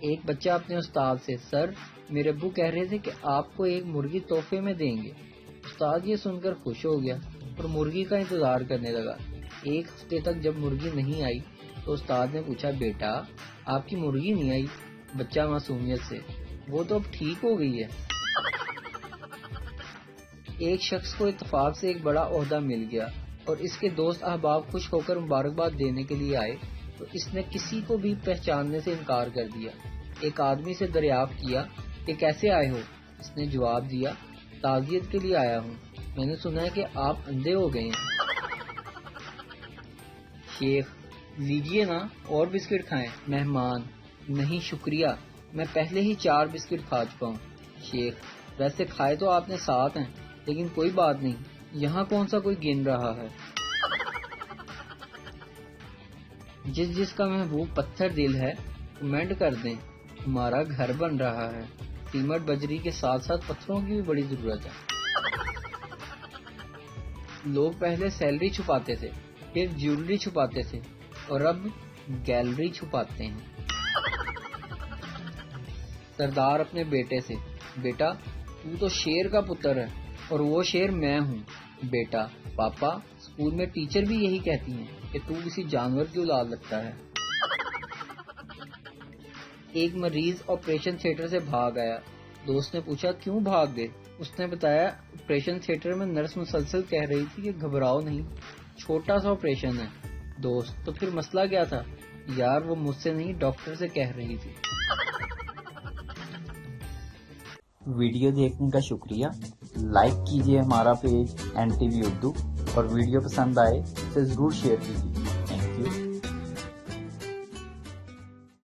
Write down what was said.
ایک بچہ اپنے استاد سے، سر میرے ابو کہہ رہے تھے کہ آپ کو ایک مرغی تحفے میں دیں گے۔ استاد یہ سن کر خوش ہو گیا اور مرغی کا انتظار کرنے لگا۔ ایک ہفتے تک جب مرغی نہیں آئی تو استاد نے پوچھا، بیٹا آپ کی مرغی نہیں آئی؟ بچہ معصومیت سے، وہ تو اب ٹھیک ہو گئی ہے۔ ایک شخص کو اتفاق سے ایک بڑا عہدہ مل گیا اور اس کے دوست احباب خوش ہو کر مبارکباد دینے کے لیے آئے تو اس نے کسی کو بھی پہچاننے سے انکار کر دیا۔ ایک آدمی سے دریافت کیا کہ کیسے آئے ہو؟ اس نے جواب دیا، تعزیت کے لیے آیا ہوں، میں نے سنا ہے کہ آپ اندھے ہو گئے ہیں۔ شیخ، لیجئے نا اور بسکٹ کھائیں۔ مہمان، نہیں شکریہ، میں پہلے ہی 4 بسکٹ کھا چکا ہوں۔ شیخ، ویسے کھائے تو آپ نے 7 ہیں، لیکن کوئی بات نہیں، یہاں کون سا کوئی گن رہا ہے۔ جس کا محبوب پتھر دل ہے کمنٹ کر دیں، ہمارا گھر بن رہا ہے، سیمنٹ بجری کے ساتھ ساتھ پتھروں کی بھی بڑی ضرورت ہے۔ لوگ پہلے سیلری چھپاتے تھے، پھر جیولری چھپاتے تھے اور اب گیلری چھپاتے ہیں۔ سردار اپنے بیٹے سے، بیٹا تو تو شیر کا پتر ہے اور وہ شیر میں ہوں۔ بیٹا، پاپا اسکول میں ٹیچر بھی یہی کہتی ہیں کہ تو کسی جانور کی اولاد لگتا ہے۔ ایک مریض آپریشن تھیٹر سے بھاگ آیا۔ دوست نے پوچھا کیوں بھاگ گئے؟ اس نے بتایا آپریشن تھیٹر میں نرس مسلسل کہہ رہی تھی کہ گھبراؤ نہیں، چھوٹا سا آپریشن ہے۔ دوست، تو پھر مسئلہ کیا تھا؟ یار وہ مجھ سے نہیں ڈاکٹر سے کہہ رہی تھی۔ ویڈیو دیکھنے کا شکریہ۔ لائک کیجیے ہمارا پیج NTV اردو اور ویڈیو پسند آئے اسے ضرور شیئر کیجیے۔